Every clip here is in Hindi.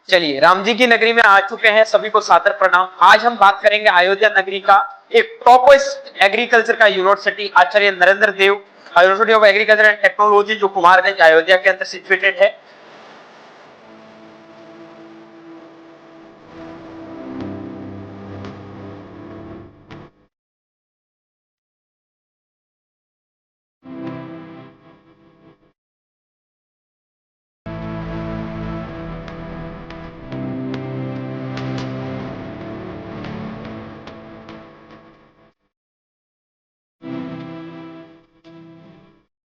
चलिए, राम जी की नगरी में आ चुके हैं, सभी को सादर प्रणाम। आज हम बात करेंगे अयोध्या नगरी का एक टॉपेस्ट एग्रीकल्चर का university Acharya Narendra Dev university of agriculture and technology, जो कुमारगंज अयोध्या के अंदर सिचुएटेड है।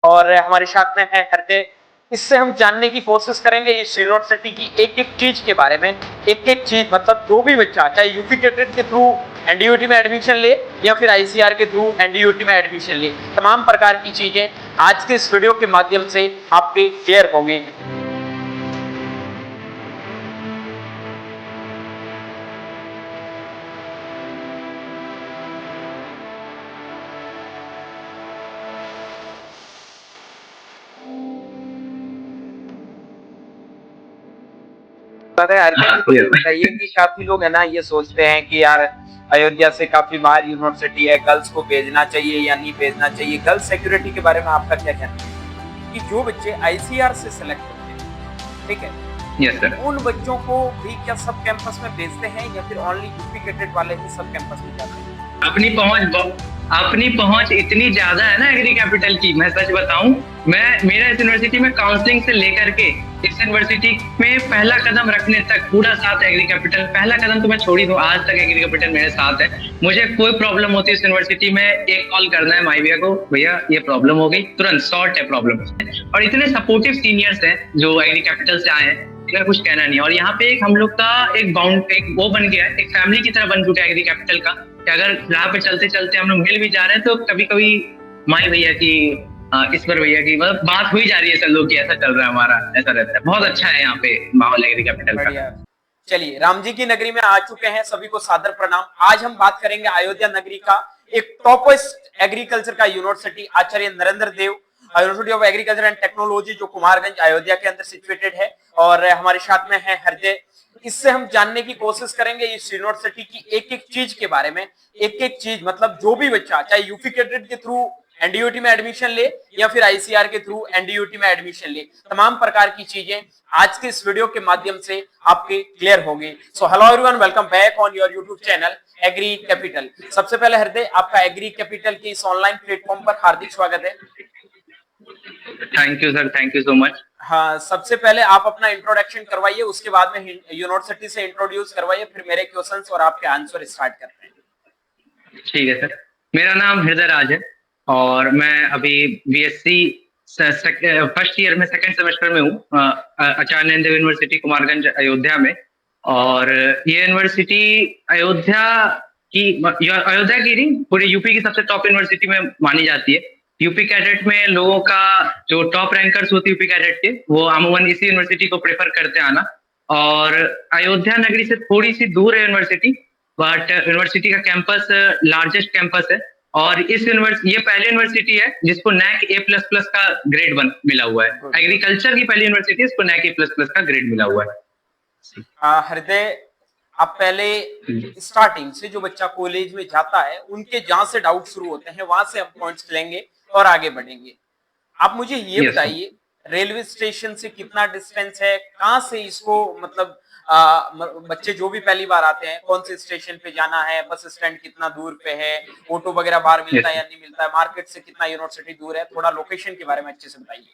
और हमारे साथ में है हृदय। इससे हम जानने की कोशिश करेंगे इस यूनिवर्सिटी की एक एक चीज के बारे में। एक एक चीज मतलब जो भी बच्चा चाहे यूपी कैडेट के थ्रू एनडीयूटी में एडमिशन ले या फिर आईसीआर के थ्रू एनडीयूटी में एडमिशन ले, तमाम प्रकार की चीजें आज के इस वीडियो के माध्यम से आपके क्लियर होंगी। बताइए कि काफी लोग है ना ये सोचते हैं कि यार अयोध्या से काफी बाहर यूनिवर्सिटी है, गर्ल्स को भेजना चाहिए या नहीं भेजना चाहिए। गर्ल्स सिक्योरिटी के बारे में आपका क्या कहना है कि जो बच्चे आईसीआर से सिलेक्ट होते हैं, ठीक है, यस सर, उन बच्चों को भी क्या सब कैंपस में भेजते हैं या फिर ओनली यूपी कैडेट वाले ही सब कैंपस में जाते हैं? अपनी पहुंच इतनी ज्यादा है ना एग्री कैपिटल की, मैं सच बताऊं, मेरा इस यूनिवर्सिटी में काउंसलिंग से लेकर के इस यूनिवर्सिटी में पहला कदम रखने तक पूरा साथ है एग्री कैपिटल। पहला कदम तो मैं छोड़ ही दूं, आज तक एग्री कैपिटल मेरे साथ है। मुझे कोई प्रॉब्लम होती है इस यूनिवर्सिटी में, एक कॉल करना है माई भैया को, भैया ये प्रॉब्लम हो गई, तुरंत सॉर्ट है प्रॉब्लम। और इतने सपोर्टिव सीनियर्स हैं जो एग्री कैपिटल से आए हैं, इनका कुछ कहना नहीं। और यहाँ पे एक हम लोग का एक वो बन गया है, एक फैमिली की तरह बन चुका है एग्री कैपिटल का, कि अगर राह पे चलते चलते हम लोग मिल भी जा रहे हैं तो कभी कभी माई भैया की, ईश्वर भैया की मतलब बात हुई जा रही है सब लोग की, ऐसा चल रहा है हमारा, ऐसा रहता है। बहुत अच्छा है यहाँ पे माहौल एग्री कैपिटल का। चलिए, राम जी की नगरी में आ चुके हैं, सभी को सादर प्रणाम। आज हम बात करेंगे अयोध्या नगरी का एक टॉपेस्ट एग्रीकल्चर का university Acharya Narendra Dev university of agriculture and technology, जो कुमारगंज अयोध्या के अंदर सिचुएटेड है। और हमारे साथ में है हृदय। इससे हम जानने की कोशिश करेंगे इस यूनिवर्सिटी की एक एक चीज के बारे में। एक एक चीज मतलब जो भी बच्चा चाहे यूपी कैडेट के थ्रू एनडीयूटी में एडमिशन ले या फिर आईसीआर के थ्रू एनडीयूटी में एडमिशन ले, तमाम प्रकार की चीजें आज के इस वीडियो के माध्यम से आपके क्लियर होगी। So hello everyone, welcome back on your YouTube channel Agri Capital. सबसे पहले हृदय, आपका एग्री कैपिटल के इस ऑनलाइन प्लेटफॉर्म पर हार्दिक स्वागत है। Thank you sir, thank you so much. हाँ, सबसे पहले आप अपना इंट्रोडक्शन करवाइए, उसके बाद में यूनिवर्सिटी से इंट्रोड्यूस करवाइए, फिर मेरे क्वेश्चंस और आपके आंसर स्टार्ट करते हैं। ठीक है सर, मेरा नाम हृदय राज है और मैं अभी बीएससी फर्स्ट ईयर में सेकंड सेमेस्टर में हूँ आचार्य नरेंद्र यूनिवर्सिटी कुमारगंज अयोध्या में। और ये यूनिवर्सिटी अयोध्या की नहीं, पूरी यूपी की सबसे टॉप यूनिवर्सिटी में मानी जाती है। यूपी कैडेट में लोगों का जो टॉप रैंकर्स होती है यूपी कैडेट के, वो अमूमन इसी यूनिवर्सिटी को प्रेफर करते आना। और अयोध्या नगरी से थोड़ी सी दूर है यूनिवर्सिटी, बट यूनिवर्सिटी का कैंपस लार्जेस्ट कैंपस है। और इस यूनिवर्सिटी, ये पहली यूनिवर्सिटी है जिसको NAC A++ का ग्रेड मिला हुआ है। एग्रीकल्चर की पहली यूनिवर्सिटी है जिसको NAC A++ का ग्रेड मिला हुआ है। हृदय, आप पहले स्टार्टिंग से जो बच्चा कॉलेज में जाता है उनके जहां से डाउट शुरू होते हैं वहां से हम पॉइंट्स लेंगे और आगे बढ़ेंगे। आप मुझे ये बताइए, रेलवे स्टेशन से कितना डिस्टेंस है, कहां से इसको मतलब बच्चे जो भी पहली बार आते हैं कौन से स्टेशन पे जाना है, बस स्टैंड कितना दूर पे है, ऑटो वगैरह बाहर मिलता है या नहीं मिलता है, मार्केट से कितना यूनिवर्सिटी दूर है, थोड़ा लोकेशन के बारे में अच्छे से बताइएगा।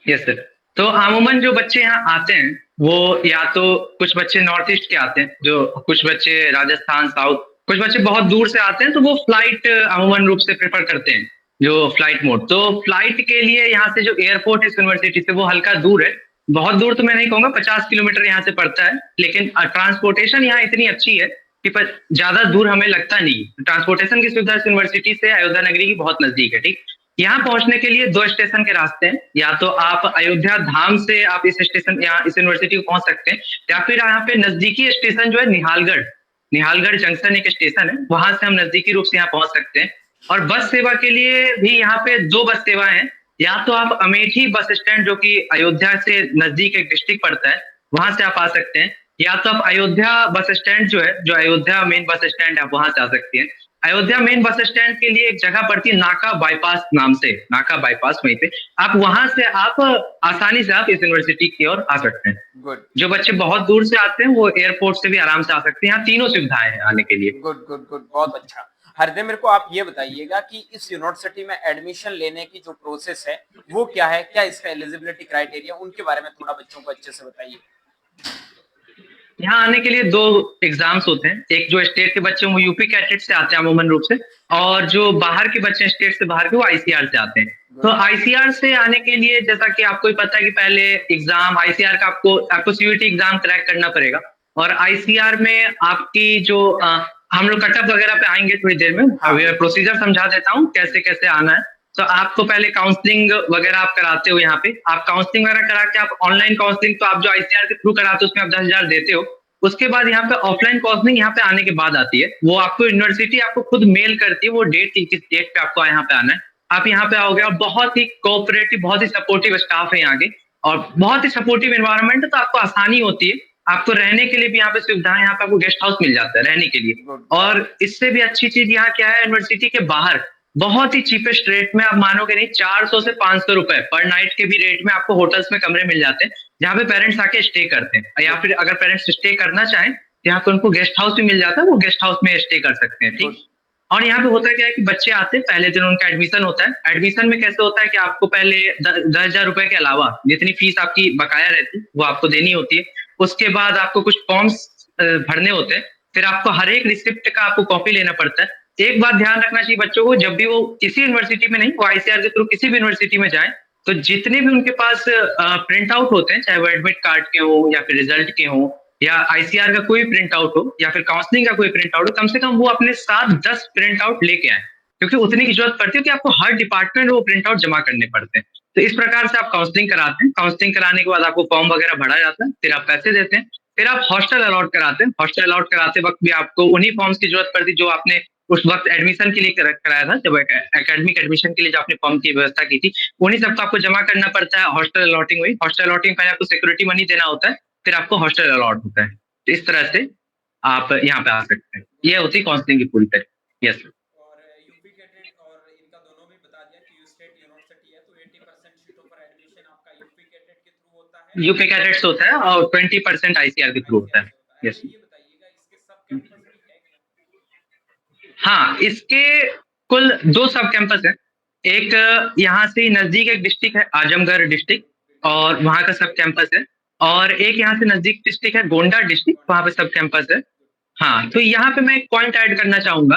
यस सर, तो अमूमन जो बच्चे यहाँ आते हैं वो या तो कुछ बच्चे नॉर्थ ईस्ट के आते हैं, जो कुछ बच्चे राजस्थान साउथ, कुछ बच्चे बहुत दूर से आते हैं, तो वो फ्लाइट अमूमन रूप से प्रेफर करते हैं, जो फ्लाइट मोड। तो फ्लाइट के लिए यहाँ से जो एयरपोर्ट इस यूनिवर्सिटी से वो हल्का दूर है, बहुत दूर तो मैं नहीं कहूंगा, 50 किलोमीटर यहाँ से पड़ता है। लेकिन ट्रांसपोर्टेशन यहाँ इतनी अच्छी है कि ज्यादा दूर हमें लगता नहीं। ट्रांसपोर्टेशन की सुविधा इस यूनिवर्सिटी से अयोध्या नगरी की बहुत नजदीक है। ठीक, यहाँ पहुंचने के लिए 2 स्टेशन के रास्ते हैं, या तो आप अयोध्या धाम से आप इस स्टेशन यहाँ इस यूनिवर्सिटी को पहुंच सकते हैं, या फिर यहाँ पे नजदीकी स्टेशन जो है निहालगढ़ जंक्शन एक स्टेशन है, वहां से हम नजदीकी रूप से यहाँ पहुंच सकते हैं। और बस सेवा के लिए भी यहाँ पे 2 बस सेवाएं हैं। या तो आप अमेठी बस स्टैंड, जो कि अयोध्या से नजदीक एक डिस्ट्रिक्ट पड़ता है, वहां से आप आ सकते हैं, या तो आप अयोध्या बस स्टैंड जो है, जो अयोध्या मेन बस स्टैंड है, आप वहां से आ सकती हैं। अयोध्या मेन बस स्टैंड के लिए एक जगह पड़ती है नाका बाईपास नाम से, नाका बाईपास, वहीं पे आप, वहां से आप आसानी से आप इस यूनिवर्सिटी की ओर आ सकते हैं। गुड जो बच्चे बहुत दूर से आते हैं वो एयरपोर्ट से भी आराम से आ सकते हैं, यहाँ तीनों सुविधाएं हैं आने के लिए। गुड गुड गुड, बहुत अच्छा। हरदे, मेरे को आप ये बताइएगा कि इस यूनिवर्सिटी में एडमिशन लेने की जो प्रोसेस है वो क्या है, क्या इसका एलिजिबिलिटी क्राइटेरिया, उनके बारे में थोड़ा बच्चों को अच्छे से बताइए। यहाँ आने के लिए दो एग्जाम्स होते हैं, एक जो स्टेट के बच्चे हैं वो यूपी कैटेट से आते हैं अमूमन रूप से, और जो बाहर के बच्चे हैं स्टेट से बाहर के, वो आईसीआर से आते हैं। तो आईसीआर से आने के लिए, जैसा कि आपको ही पता है कि पहले एग्जाम आईसीआर का आपको सीयूटी एग्जाम क्रैक करना पड़ेगा, और आईसीआर में आपकी जो हम लोग कटअप वगैरह पे आएंगे थोड़ी देर में, अभी प्रोसीजर समझा देता हूँ कैसे कैसे आना है। तो आपको पहले काउंसलिंग वगैरह आप कराते हो, यहाँ पे आप काउंसलिंग वगैरह करा के, आप ऑनलाइन काउंसलिंग तो आप जो आईसीआर के थ्रू कराते हो उसमें आप 10,000 देते हो। उसके बाद यहाँ पे ऑफलाइन काउंसलिंग यहाँ पे आने के बाद आती है, वो आपको यूनिवर्सिटी आपको खुद मेल करती है वो डेट की, किस डेट पे आपको यहाँ पे आना है। आप यहाँ पे आओगे और बहुत ही कोऑपरेटिव, बहुत ही सपोर्टिव स्टाफ है यहाँ के, और बहुत ही सपोर्टिव एनवायरनमेंट है, तो आपको आसानी होती है। आपको रहने के लिए भी यहाँ पे सुविधाएं, यहाँ पे आपको गेस्ट हाउस मिल जाता है रहने के लिए। और इससे भी अच्छी चीज यहाँ क्या है, यूनिवर्सिटी के बाहर बहुत ही चीपेस्ट रेट में, आप मानोगे नहीं, 400 से 500 रुपए पर नाइट के भी रेट में आपको होटल्स में कमरे मिल जाते हैं, जहाँ पे पेरेंट्स आके स्टे करते हैं, या फिर अगर पेरेंट्स स्टे करना चाहें तो यहाँ पे उनको गेस्ट हाउस भी मिल जाता है, वो गेस्ट हाउस में स्टे कर सकते हैं, ठीक। और यहाँ पे होता क्या है कि बच्चे आते हैं, पहले दिन उनका एडमिशन होता है। एडमिशन में कैसे होता है कि आपको पहले 10,000 रुपए के अलावा जितनी फीस आपकी बकाया रहती है वो आपको देनी होती है। उसके बाद आपको कुछ फॉर्म्स भरने होते हैं, फिर आपको हर एक रिसिप्ट का आपको कॉपी लेना पड़ता है। एक बात ध्यान रखना चाहिए बच्चों को, जब भी वो किसी यूनिवर्सिटी में नहीं, वो आईसीआर के थ्रू किसी भी यूनिवर्सिटी में जाए, तो जितने भी उनके पास प्रिंट आउट होते हैं, चाहे वो एडमिट कार्ड के हो या फिर रिजल्ट के हो, या आईसीआर का कोई प्रिंट आउट हो, या फिर काउंसलिंग का कोई प्रिंट आउट हो, कम से कम वो अपने साथ 10 प्रिंट आउट लेके आए, क्योंकि उतनी की जरूरत पड़ती है कि आपको हर डिपार्टमेंट में वो प्रिंट आउट जमा करने पड़ते हैं। तो इस प्रकार से आप काउंसलिंग कराते हैं, काउंसलिंग कराने के बाद आपको फॉर्म वगैरह भरा जाता है, फिर आप पैसे देते हैं, फिर आप हॉस्टल अलॉट कराते हैं। हॉस्टल अलॉट कराते वक्त भी आपको उन्हीं फॉर्म्स की जरूरत पड़ती जो आपने उस वक्त एडमिशन के लिए कराया था, जब एकेडमिक एडमिशन के लिए जो आपने फॉर्म की व्यवस्था की थी, उन्हीं सबको आपको जमा करना पड़ता है। हॉस्टल अलॉटिंग हुई, हॉस्टल अलॉटिंग पहले आपको सिक्योरिटी मनी देना होता है, फिर आपको हॉस्टल अलॉट होता है। तो इस तरह से आप यहाँ पे आ सकते हैं, ये होती है काउंसलिंग की पूरी तरह। यस। और यूपी कैडेट और इनका दोनों भी बता दिया कि स्टेट यूनिवर्सिटी है, तो 80% सीटों पर एडमिशन आपका यूपी कैडेट के थ्रू होता है, यूपी कैडेट्स होता है, और 20% आईसीआर के थ्रू होता है। यस। ये बताइएगा इसके सब कैंपस भी है क्या? हाँ, इसके कुल 2 सब कैंपस है। एक यहाँ से नजदीक एक डिस्ट्रिक्ट है आजमगढ़ डिस्ट्रिक्ट, और वहाँ का सब कैंपस है, और एक यहाँ से नजदीक डिस्ट्रिक्ट है गोंडा डिस्ट्रिक्ट, वहाँ पे सब कैंपस है। हाँ, तो यहाँ पे मैं एक पॉइंट ऐड करना चाहूंगा।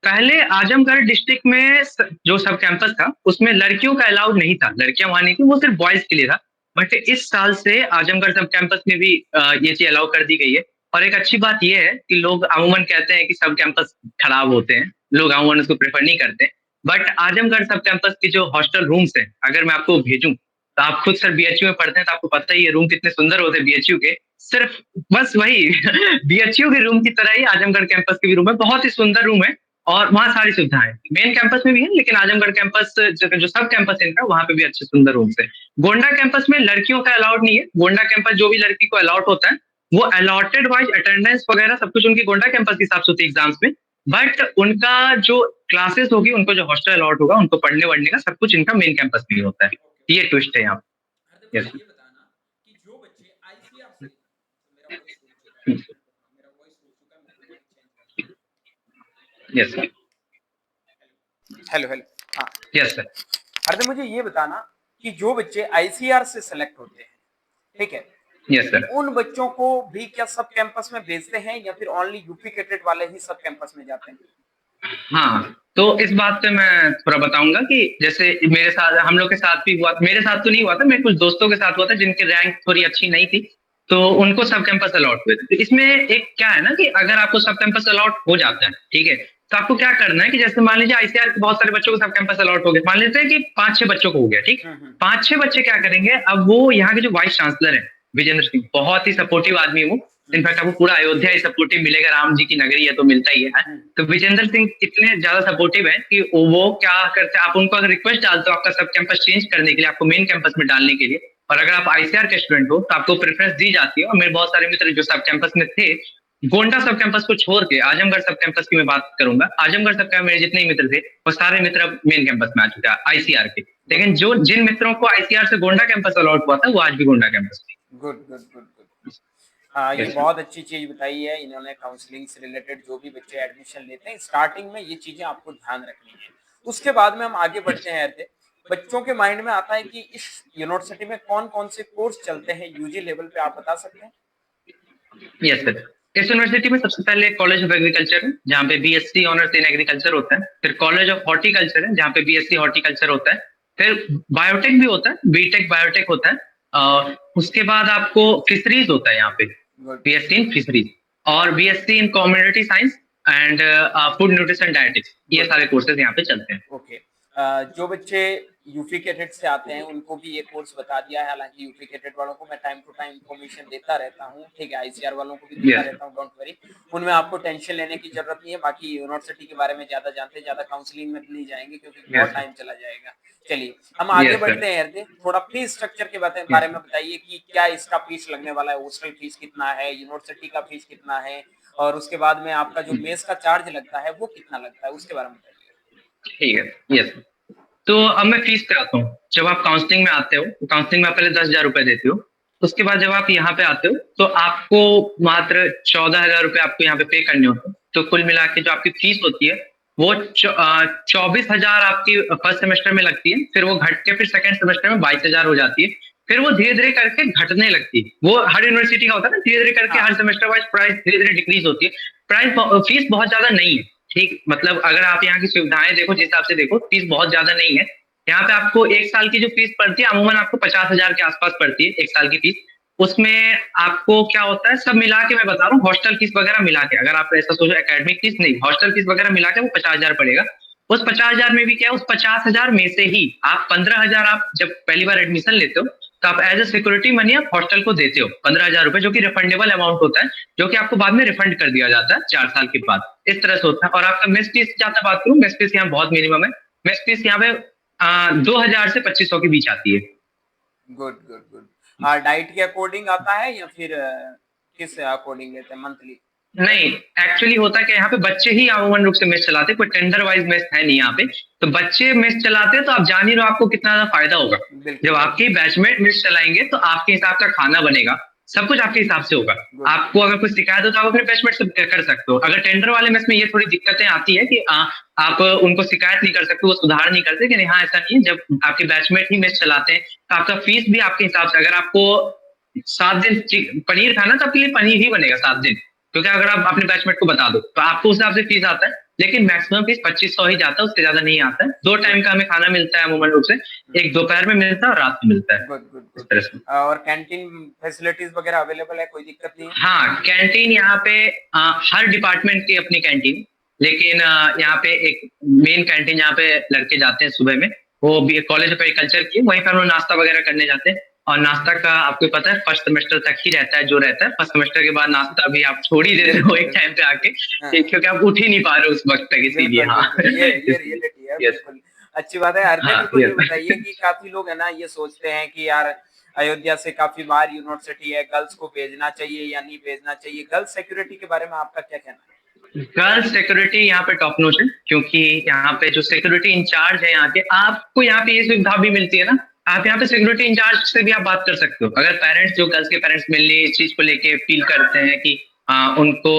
पहले आजमगढ़ डिस्ट्रिक्ट में जो सब कैंपस था उसमें लड़कियों का अलाउड नहीं था, लड़कियां वहां नहीं थी, वो सिर्फ बॉयज के लिए था। बट इस साल से आजमगढ़ सब कैंपस में भी ये चीज अलाउ कर दी गई है। और एक अच्छी बात यह है कि लोग अमूमन कहते हैं कि सब कैंपस खराब होते हैं, लोग अमूमन उसको प्रेफर नहीं करते, बट आजमगढ़ सब कैंपस की जो हॉस्टल रूम्स हैं, अगर मैं आपको भेजूं, तो आप खुद सर बीएचयू में पढ़ते हैं तो आपको पता ही है रूम कितने सुंदर होते हैं बीएचयू के। सिर्फ बस वही बीएचयू के रूम की तरह ही आजमगढ़ कैंपस के भी रूम है, बहुत ही सुंदर रूम है, और वहाँ सारी सुविधाएं मेन कैंपस में भी है, लेकिन आजमगढ़ कैंपस जो सब कैंपस है इनका, वहाँ पे भी अच्छे सुंदर रूम्स है। गोंडा कैंपस में लड़कियों का अलाउड नहीं है। गोंडा कैंपस जो भी लड़की को अलॉट होता है वो अलॉटेड वाइज अटेंडेंस वगैरह सब कुछ उनकी गोंडा कैंपस के हिसाब से होती है एग्जाम्स में, बट उनका जो क्लासेस होगी, उनको जो हॉस्टल अलॉट होगा, उनको पढ़ने वढ़ने का सब कुछ इनका मेन कैंपस में ही होता है। ये ट्विस्ट है यहाँ। ये बताना कि जो बच्चे आईसीआर से, मेरा वॉइस रुक चुका है, मैं mobile change yes sir. Hello hello, हाँ यस सर। हरदे, मुझे ये बताना कि जो बच्चे आईसीआर से सेलेक्ट होते हैं, ठीक है, यस सर। उन बच्चों को भी क्या सब कैंपस में भेजते हैं, या फिर ओनली यूपी कैडेट वाले ही सब कैंपस में जाते हैं? हाँ, तो इस बात पे मैं थोड़ा बताऊंगा कि जैसे मेरे साथ, हम लोग के साथ भी हुआ, मेरे साथ तो नहीं हुआ था, मेरे कुछ दोस्तों के साथ हुआ था जिनके रैंक थोड़ी अच्छी नहीं थी, तो उनको सब कैंपस अलॉट हुए थे। तो इसमें एक क्या है ना कि अगर आपको सब कैंपस अलॉट हो जाता है, ठीक है, तो आपको क्या करना है कि जैसे मान लीजिए आईसीआर के बहुत सारे बच्चों को सब कैंपस अलॉट हो गए, मान लेते हैं कि 5-6 बच्चों को हो गया, ठीक। 5-6 बच्चे क्या करेंगे, अब वो यहाँ के जो वाइस चांसलर है विजेंद्र सिंह, बहुत ही सपोर्टिव आदमी है वो, इनफैक्ट आपको पूरा अयोध्या ही सपोर्टिव मिलेगा, राम जी की नगरी है तो मिलता ही है। तो विजेंद्र सिंह इतने ज्यादा सपोर्टिव है कि वो क्या करते हैं, आप उनको अगर रिक्वेस्ट डालते हो आपका सब कैंपस चेंज करने के लिए, आपको मेन कैंपस में डालने के लिए, और अगर आप आईसीआर के स्टूडेंट हो तो आपको प्रेफरेंस दी जाती है। और मेरे बहुत सारे मित्र जो सब कैंपस में थे, गोंडा सब कैंपस को छोड़ के आजमगढ़ सब कैंपस की मैं बात करूंगा, आजमगढ़ सब कैंपस मेरे जितने ही मित्र थे वो सारे मित्र अब मेन कैंपस में आ चुके हैं आईसीआर के। लेकिन जो जिन मित्रों को आईसीआर से गोंडा कैंपस अलॉट हुआ था वो आज भी गोंडा कैंपस में। Good good good good. हाँ, ये यस बहुत अच्छी चीज बताई है इन्होंने। काउंसलिंग से रिलेटेड जो भी बच्चे एडमिशन लेते हैं, स्टार्टिंग में ये चीजें आपको ध्यान रखनी है। उसके बाद में हम आगे बढ़ते हैं। हृदय, बच्चों के माइंड में आता है कि इस यूनिवर्सिटी में कौन कौन से कोर्स चलते हैं यूजी लेवल पे, आप बता सकते हैं? Yes sir. इस यूनिवर्सिटी में सबसे पहले कॉलेज ऑफ एग्रीकल्चर है जहाँ पे बीएससी ऑनर्स इन एग्रीकल्चर होता है। फिर कॉलेज ऑफ हॉर्टिकल्चर है जहाँ पे बीएससी हॉर्टिकल्चर होता है। फिर बायोटेक भी होता है, बीटेक बायोटेक होता है। उसके बाद आपको फिशरीज होता है यहाँ पे, गुड बीएससी इन फिशरीज, और BSc in community science and food nutrition dietetics. ये गुड। सारे कोर्सेज यहाँ पे चलते हैं। ओके। जो बच्चे यूपी कैडेट से आते हैं उनको भी ये कोर्स बता दिया है। हालांकि यूपी कैडेट वालों को मैं टाइम टू टाइम इन्फॉर्मेशन देता रहता हूँ, ठीक है, आईसीआर वालों को भी देता यस रहता हूँ, डोंट वरी। उनमें आपको टेंशन लेने की जरूरत नहीं है। बाकी यूनिवर्सिटी के बारे में ज्यादा जानते हैं, ज्यादा काउंसलिंग में नहीं जाएंगे क्योंकि बहुत यस टाइम चला जाएगा। चलिए हम आगे यस सर। बढ़ते हैं। हृदय, थोड़ा फीस स्ट्रक्चर के बारे यस में बताइए कि क्या इसका फीस लगने वाला है, हॉस्टल फीस कितना है, यूनिवर्सिटी का फीस कितना है, और उसके बाद में आपका जो मेस का चार्ज लगता है वो कितना लगता है, उसके बारे में बताइए। ठीक है। यस। तो अब मैं फीस पे आता हूँ। जब आप काउंसलिंग में आते हो तो काउंसलिंग में आप पहले 10,000 रुपए देते हो। उसके बाद जब आप यहाँ पे आते हो तो आपको मात्र 14,000 रुपए आपको यहाँ पे पे करने होते हैं। तो कुल मिला के जो आपकी फीस होती है वो 24,000 आपकी फर्स्ट सेमेस्टर में लगती है। फिर वो घट के फिर सेकंड सेमेस्टर में 22,000 हो जाती है। फिर वो धीरे धीरे करके घटने लगती है। वो हर यूनिवर्सिटी का होता है ना, धीरे धीरे करके हर हाँ। सेमेस्टर वाइज प्राइस धीरे धीरे डिक्रीज होती है। प्राइस फीस बहुत ज्यादा नहीं है, ठीक, मतलब अगर आप यहाँ की सुविधाएं देखो, जिस हिसाब से देखो, फीस बहुत ज्यादा नहीं है। यहाँ पे आपको एक साल की जो फीस पड़ती है अमूमन आपको 50,000 के आसपास पड़ती है, एक साल की फीस। उसमें आपको क्या होता है, सब मिला के मैं बता रहा हूँ, हॉस्टल फीस वगैरह मिला के, अगर आप ऐसा सोचो एकेडमिक फीस नहीं, हॉस्टल फीस वगैरह मिला के वो 50,000 पड़ेगा। उस 50,000 में भी क्या है, उस 50,000 में से ही आप 15,000 आप जब पहली बार एडमिशन लेते हो तो आप एज ए सिक्योरिटी मनी आप हॉस्टल को देते हो 15,000 रुपए, जो कि रिफंडेबल अमाउंट होता है, जो कि आपको बाद में रिफंड कर दिया जाता है 4 साल के बाद। इस तरह से होता है। और आपका मेस फीस जहाँ तक बात करूँ, मेस फीस यहाँ बहुत मिनिमम है। मेस फीस यहाँ पे 2,000 से 2,500 के बीच आती है। Good good good. डाइट के अकॉर्डिंग आता है या फिर किस अकॉर्डिंग लेते हैं, मंथली? नहीं, एक्चुअली होता क्या है, यहाँ पे बच्चे ही अमूमन रूप से मेस चलाते हैं, कोई टेंडर वाइज मेस है नहीं यहाँ पे। तो बच्चे मेस चलाते हैं तो आप जान ही रहे हो आपको कितना ज्यादा फायदा होगा। बिल्कुल जब बिल्कुल। आपके बैचमेट मेस चलाएंगे तो आपके हिसाब का खाना बनेगा, सब कुछ आपके हिसाब से होगा। गुड। आपको अगर कुछ शिकायत हो तो आप अपने बैचमेट से कर सकते हो। अगर टेंडर वाले मेस में ये थोड़ी दिक्कतें आती है कि आप उनको शिकायत नहीं कर सकते, वो सुधार नहीं करते, कि हाँ ऐसा नहीं है। जब आपके बैचमेट ही मेस चलाते हैं तो आपका फीस भी आपके हिसाब से, अगर आपको 7 दिन पनीर खाना तो आपके लिए पनीर ही बनेगा 7 दिन, क्योंकि अगर आप अपने बैचमेट को बता दो तो आपको उस हिसाब से फीस आता है। लेकिन मैक्सिमम फीस 2,500 ही जाता है, उससे ज्यादा नहीं आता है। 2 टाइम का हमें खाना मिलता है अमूमन रूप से, एक दोपहर में मिलता है और रात में मिलता है, गुड गुड इस गुड। तरह से। और कैंटीन फैसिलिटीज वगैरह अवेलेबल है, कोई दिक्कत नहीं है? हाँ, कैंटीन यहाँ पे हर डिपार्टमेंट की अपनी कैंटीन, लेकिन यहाँ पे एक मेन कैंटीन जहाँ पे लड़के जाते हैं सुबह में, वो भी कॉलेज ऑफ एग्रीकल्चर की, वहीं पर हम लोग नाश्ता वगैरह करने जाते हैं। और नाश्ता का आपको पता है फर्स्ट सेमेस्टर तक ही रहता है जो रहता है। फर्स्ट सेमेस्टर के बाद नाश्ता भी आप छोड़ ही देते हो एक टाइम पे आके, हाँ, क्योंकि आप उठ ही नहीं पा रहे हो उस वक्त तक, इसीलिए। बिल्कुल हाँ बिल्कुल, ये इसलिए। रियलिटी है, यस। बिल्कुल। अच्छी बात है। हरदे, हाँ मेरे को ये यस। बताइए कि काफी लोग है ना ये सोचते हैं कि यार अयोध्या से काफी बाहर यूनिवर्सिटी है, गर्ल्स को भेजना चाहिए या नहीं भेजना चाहिए, गर्ल्स सिक्योरिटी के बारे में आपका क्या कहना है? गर्ल्स सिक्योरिटी यहाँ पे टॉप नॉच है, क्योंकि यहाँ पे जो सिक्योरिटी इंचार्ज है यहाँ के, आपको यहाँ पे ये सुविधा भी मिलती है ना, आप यहाँ पे सिक्योरिटी इंचार्ज से भी आप बात कर सकते हो। अगर पेरेंट्स, जो गर्ल्स के पेरेंट्स मिलने इस चीज को लेके फील करते हैं कि उनको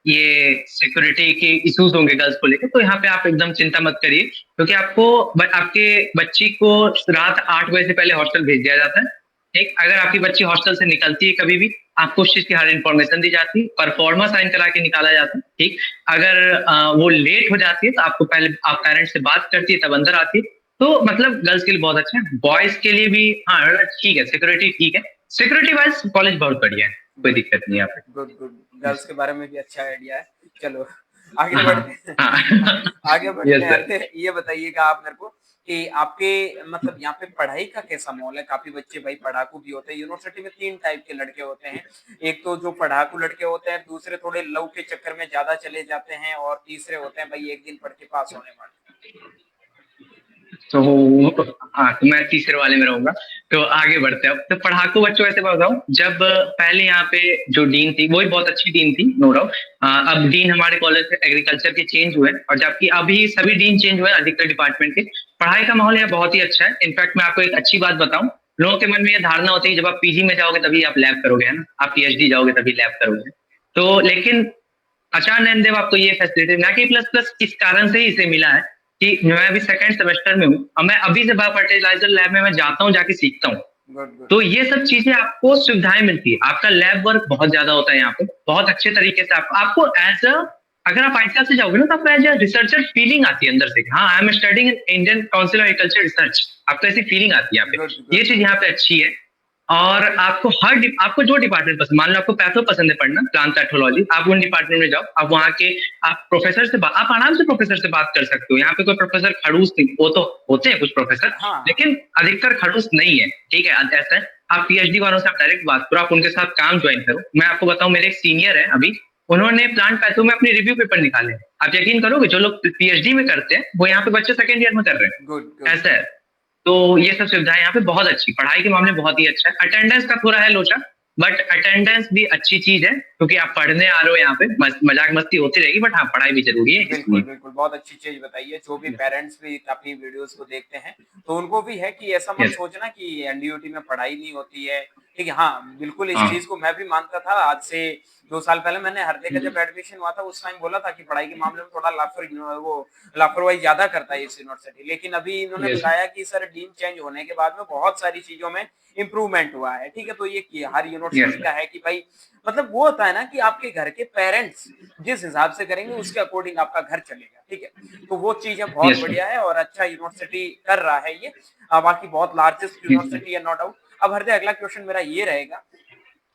ये सिक्योरिटी के इश्यूज होंगे गर्ल्स को लेकर, तो यहाँ पे आप एकदम चिंता मत करिए, क्योंकि आपको आपके बच्ची को रात 8 बजे से पहले हॉस्टल भेज दिया जाता है। ठीक, अगर आपकी बच्ची हॉस्टल से निकलती है कभी भी, आपको उस चीज की हर इन्फॉर्मेशन दी जाती है, परफॉर्मा साइन करा के निकाला जाता है। ठीक, अगर वो लेट हो जाती है तो आपको पहले आप पेरेंट्स से बात करती है तब अंदर आती है। तो मतलब गर्ल्स के लिए बहुत अच्छा है, बॉयज के लिए भी हाँ ठीक है, सिक्योरिटी ठीक है, सिक्योरिटी वाइज कॉलेज बहुत बढ़िया है, कोई गुड दिक्कत नहीं है यहाँ गुड गुड। गर्ल्स पे। के बारे में भी अच्छा आइडिया है। चलो आगे हाँ बढ़ते हैं। हाँ। आगे बढ़ते यस हैं। सर। हरदे, ये बताइएगा आप मेरे को कि आपके मतलब यहाँ पे पढ़ाई का कैसा माहौल है? काफी बच्चे भाई पढ़ाकू भी होते हैं। यूनिवर्सिटी में 3 टाइप के लड़के होते हैं। एक तो जो पढ़ाकू लड़के होते हैं, दूसरे थोड़े लव के चक्कर में ज्यादा चले जाते हैं, और तीसरे होते हैं भाई एक दिन पढ़ के पास होने वाले। तो हाँ, तो मैं तीसरे वाले में रहूंगा। तो आगे बढ़ते हैं अब। तो पढ़ाकू बच्चों ऐसे बताऊं, जब पहले यहाँ पे जो डीन थी वो भी बहुत अच्छी डीन थी, नो डाउट। अब डीन हमारे कॉलेज से एग्रीकल्चर के चेंज हुए, और जबकि अभी सभी डीन चेंज हुए अधिकतर डिपार्टमेंट के। पढ़ाई का माहौल यहाँ बहुत ही अच्छा है। इनफैक्ट मैं आपको एक अच्छी बात बताऊं, लोगों के मन में ये धारणा होती है जब आप पीजी में जाओगे तभी आप लैब करोगे, है ना, आप पीएचडी जाओगे तभी लैब करोगे। तो लेकिन आचार्य नंदेव आपको ये फैसिलिटी ना कि प्लस प्लस इस कारण से ही इसे मिला है कि मैं अभी सेकंड सेमेस्टर में हूँ और मैं अभी से बायो फर्टिलाइजर लैब में मैं जाता हूँ, जाके सीखता हूँ। Good good. तो ये सब चीजें आपको सुविधाएं मिलती है, आपका लैब वर्क बहुत ज्यादा होता है यहाँ पे, बहुत अच्छे तरीके से आपको एज अ, अगर आप आईसीआर से जाओगे ना तो आपको एज अ रिसर्चर फीलिंग आती है अंदर से, हाँ I am studying in Indian council of agriculture research, आपको ऐसी फीलिंग आती है यहाँ गुड पे। ये चीज यहाँ पे अच्छी है। और आपको आपको जो डिपार्टमेंट पसंद, मान लो आपको पैथो पसंद है पढ़ना, प्लांट पैथोलॉजी, आप उन डिपार्टमेंट में जाओ, आप वहाँ के आप प्रोफेसर से आप आराम से प्रोफेसर से बात कर सकते हो। यहाँ पे कोई प्रोफेसर खड़ूस नहीं, वो तो होते हैं कुछ प्रोफेसर, हाँ लेकिन अधिकतर खड़ूस नहीं है, ठीक है। ऐसा है, आप पीएचडी वालों से आप डायरेक्ट बात करो, आप उनके साथ काम ज्वाइन करो। मैं आपको बताऊं, मेरे एक सीनियर है अभी, उन्होंने प्लांट पैथो में अपने रिव्यू पेपर निकाले। आप यकीन करोगे, जो लोग पीएचडी में करते हैं वो यहाँ पे बच्चे सेकंड ईयर में कर रहे हैं। Good good. ऐसा है। तो ये सब सुविधाएं यहाँ पे बहुत अच्छी, पढ़ाई के मामले में बहुत ही अच्छा है। अटेंडेंस का थोड़ा है लोचा, बट अटेंडेंस भी अच्छी चीज है क्योंकि आप पढ़ने आ रहे हो यहाँ पे, मजाक मस्ती होती रहेगी, बट हाँ पढ़ाई भी जरूरी है बिल्कुल इसलिए। बिल्कुल, बहुत अच्छी चीज बताई है। जो भी पेरेंट्स भी अपनी वीडियोस को देखते हैं तो उनको भी है कि ऐसा मत यस। सोचना कि एनडीओटी में पढ़ाई नहीं होती है, ठीक है। हाँ बिल्कुल, इस हाँ। चीज को मैं भी मानता था। आज से 2 साल पहले मैंने हरदे का जब एडमिशन हुआ था उस टाइम बोला था कि पढ़ाई के मामले में थोड़ा लापरवाही ज्यादा करता है इस यूनिवर्सिटी, लेकिन अभी इन्होंने यस। बताया कि सर डीन चेंज होने के बाद में बहुत सारी चीजों में इम्प्रूवमेंट हुआ है, ठीक है। तो ये हर यस। यूनिवर्सिटी का है कि भाई मतलब वो होता है ना कि आपके घर के पेरेंट्स जिस हिसाब से करेंगे उसके अकॉर्डिंग आपका घर चलेगा, ठीक है। तो वो चीजें बहुत यस। बढ़िया है और अच्छा यूनिवर्सिटी कर रहा है ये। बाकी बहुत लार्जेस्ट यूनिवर्सिटी है, नो डाउट। अब हृदय अगला क्वेश्चन मेरा ये रहेगा